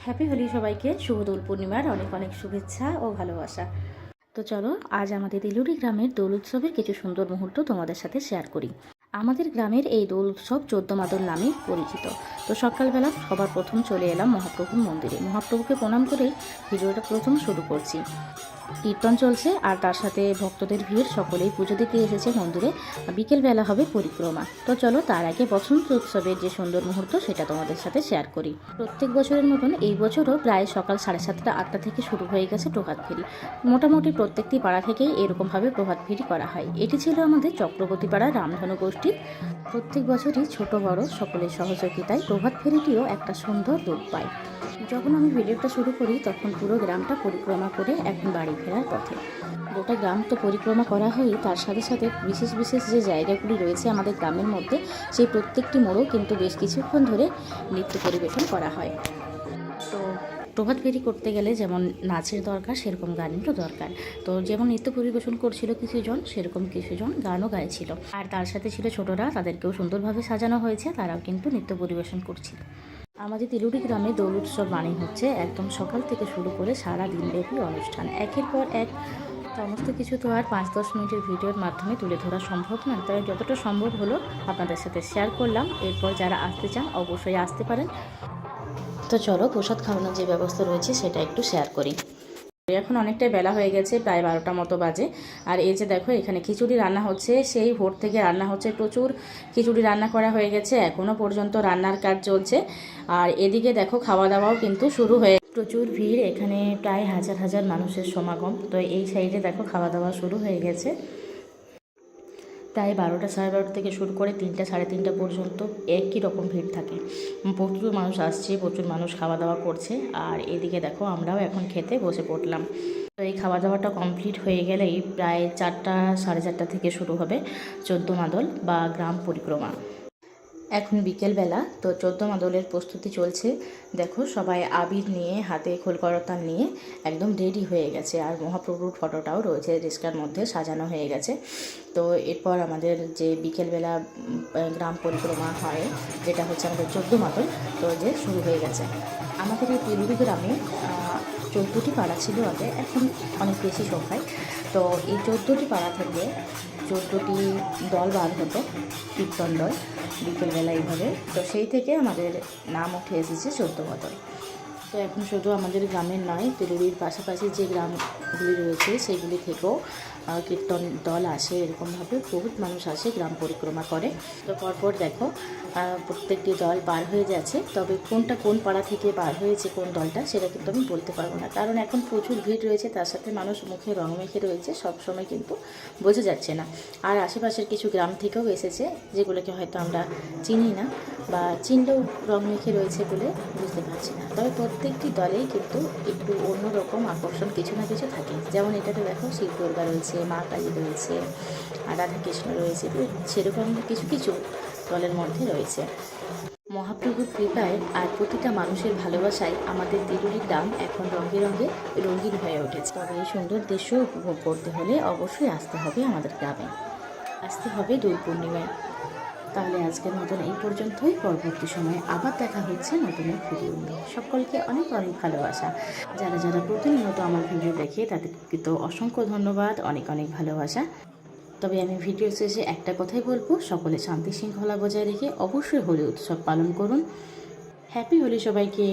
Happy Holi সবাইকে। শুভ দোল পূর্ণিমার অনেক অনেক শুভেচ্ছা ও ভালোবাসা। তো চলো আজ আমাদের তিলুরি গ্রামের দোল উৎসবের কিছু সুন্দর মুহূর্ত তোমাদের সাথে শেয়ার করি। আমাদের গ্রামের এই দোল উৎসব 14 মাদল নামে পরিচিত। তো সকালবেলা সবার প্রথম চলে এলাম মহাপ্রভুর মন্দিরে। মহাপ্রভুকে প্রণাম করে ভিডিওটা প্রথম শুরু করছি। কীর্তন চলছে আর তার সাথে ভক্তদের ভিড়, সকলেই পুজো দিতে এসেছে মন্দিরে। বিকেলবেলা হবে পরিক্রমা। তো চলো তার আগে বসন্ত উৎসবের যে সুন্দর মুহূর্ত সেটা তোমাদের সাথে শেয়ার করি। প্রত্যেক বছরের মতন এই বছরও প্রায় সকাল 7:30 8টা থেকে শুরু হয়ে গেছে প্রভাত ফেরি। মোটামুটি প্রত্যেকটি পাড়া থেকেই এরকমভাবে প্রভাত ফেরি করা হয়। এটি ছিল আমাদের চক্রবর্তী পাড়া রামধনু গোষ্ঠীর। প্রত্যেক বছরই ছোট বড় সকলের সহযোগিতায় প্রভাত ফেরিটিও একটা সুন্দর রূপ পায়। যখন আমি ভিডিওটা শুরু করি তখন পুরো গ্রামটা পরিক্রমা করে এখন বাড়ি ফেরার পথে। গোটা গ্রাম তো পরিক্রমা করা হয়, তার সাথে সাথে বিশেষ বিশেষ যে জায়গাগুলি রয়েছে আমাদের গ্রামের মধ্যে, সেই প্রত্যেকটি মোড়েও কিন্তু বেশ কিছুক্ষণ ধরে নৃত্য পরিবেশন করা হয়। তো প্রভাত ফেরি করতে গেলে যেমন নাচের দরকার, সেরকম গানেরও দরকার। তো যেমন নৃত্য পরিবেশন করছিল কিছুজন, সেরকম কিছুজন গানও গাইছিল। আর তার সাথে ছিল ছোটরা, তাদেরকেও সুন্দরভাবে সাজানো হয়েছে, তারাও কিন্তু নৃত্য পরিবেশন করছিল। আমাদের তিলুরি গ্রামে দোল উৎসব মানে হচ্ছে একদম সকাল থেকে শুরু করে সারা দিনব্যাপী অনুষ্ঠান। একের পর এক সমস্ত কিছু তো আর 5-10 মিনিটের ভিডিওর মাধ্যমে তুলে ধরা সম্ভব নয়, তাই যতটা সম্ভব হলো আপনাদের সাথে শেয়ার করলাম। এরপর যারা আসতে চান অবশ্যই আসতে পারেন। তো চলো প্রসাদ খাওয়ানোর যে ব্যবস্থা রয়েছে সেটা একটু শেয়ার করি। এখন অনেকটাই বেলা হয়ে গেছে, প্রায় 12টা মতো বাজে। আর এই যে দেখো এখানে খিচুড়ি রান্না হচ্ছে, সেই ভোর থেকে রান্না হচ্ছে, প্রচুর খিচুড়ি রান্না করা হয়ে গেছে, এখনও পর্যন্ত রান্নার কাজ চলছে। আর এদিকে দেখো খাওয়া দাওয়াও কিন্তু শুরু হয়ে, প্রচুর ভিড়, এখানে প্রায় হাজার হাজার মানুষের সমাগম। তো এই সাইডে দেখো খাওয়া দাওয়া শুরু হয়ে গেছে। প্রায় 12টা 12:30 থেকে শুরু করে 3টা 3:30 পর্যন্ত একই রকম ভিড় থাকে। প্রচুর মানুষ আসছে, প্রচুর মানুষ খাওয়া দাওয়া করছে। আর এদিকে দেখো আমরাও এখন খেতে বসে পড়লাম। তো এই খাওয়া দাওয়াটা কমপ্লিট হয়ে গেলেই প্রায় 4টা 4:30 থেকে শুরু হবে 14 মাদল বা গ্রাম পরিক্রমা। এখন বিকেলবেলা, তো 14 মাদলের প্রস্তুতি চলছে। দেখো সবাই আবির নিয়ে, হাতে খোল করতাল নিয়ে একদম রেডি হয়ে গেছে। আর মহাপ্রভুর ফটোটাও রয়েছে রিস্কার মধ্যে সাজানো হয়ে গেছে। তো এরপর আমাদের যে বিকেলবেলা গ্রাম পরিক্রমা হয়, যেটা হচ্ছে আমাদের 14 মাদল, তো যে শুরু হয়ে গেছে। আমাদের এই তিলুরি গ্রামে 14টি পাড়া ছিল আগে, এখন অনেক বেশি সংখ্যায়। তো এই 14টি পাড়া থেকে 14টি দল বার হতো, কীর্তন দল, বিকেলবেলা এইভাবে। তো সেই থেকে আমাদের নাম উঠে এসেছে 14 মাদল। তো এখন শুধু আমাদের গ্রামের নয়, তিলুরির পাশাপাশি যে গ্রামগুলি রয়েছে সেগুলি থেকেও কীর্তন দল আসে। এরকমভাবে বহুত মানুষ আসে, গ্রাম পরিক্রমা করে। তো পরপর দেখো প্রত্যেকটি দল পার হয়ে যাচ্ছে। তবে কোনটা কোন পাড়া থেকে পার হয়েছে কোন দলটা সেটা কিন্তু আমি বলতে পারবো না, কারণ এখন প্রচুর ভিড় রয়েছে, তার সাথে মানুষ মুখে রং মেখে রয়েছে, সবসময় কিন্তু বোঝা যাচ্ছে না। আর আশেপাশের কিছু গ্রাম থেকেও এসেছে, যেগুলোকে হয়তো আমরা চিনি না, বা চিনলেও রং মেখে রয়েছে বলে বুঝতে পারছি না। তবে প্রত্যেকটি দলেই কিন্তু একটু অন্যরকম আকর্ষণ কিছু না কিছু থাকে। যেমন এটাতে দেখো শিব দুর্গা রয়েছে, মা কালী রয়েছে, আর রাধাকৃষ্ণ রয়েছে। তো সেরকম কিছু কিছু দলের মধ্যে রয়েছে। মহাপ্রভুর কৃপায় আর প্রতিটা মানুষের ভালোবাসায় আমাদের তিলুরি গ্রাম এখন রঙে রঙে রঙিন হয়ে উঠেছে। তবে এই সুন্দর দৃশ্য উপভোগ করতে হলে অবশ্যই আসতে হবে আমাদের গ্রামে, আসতে হবে দোল পূর্ণিমায়। তাহলে আজকের মতন এই পর্যন্তই। পরবর্তী সময়ে আবার দেখা হচ্ছে নতুন এক ভিডিও নিয়ে। সকলকে অনেক অনেক ভালোবাসা। যারা যারা প্রতিনিয়ত আমার ভিডিও দেখে তাদেরকে তো অসংখ্য ধন্যবাদ, অনেক অনেক ভালোবাসা। তবে আমি ভিডিও শেষে একটা কথাই বলবো, সকলে শান্তি শৃঙ্খলা বজায় রেখে অবশ্যই হোলি উৎসব পালন করুন। হ্যাপি হোলি সবাইকে।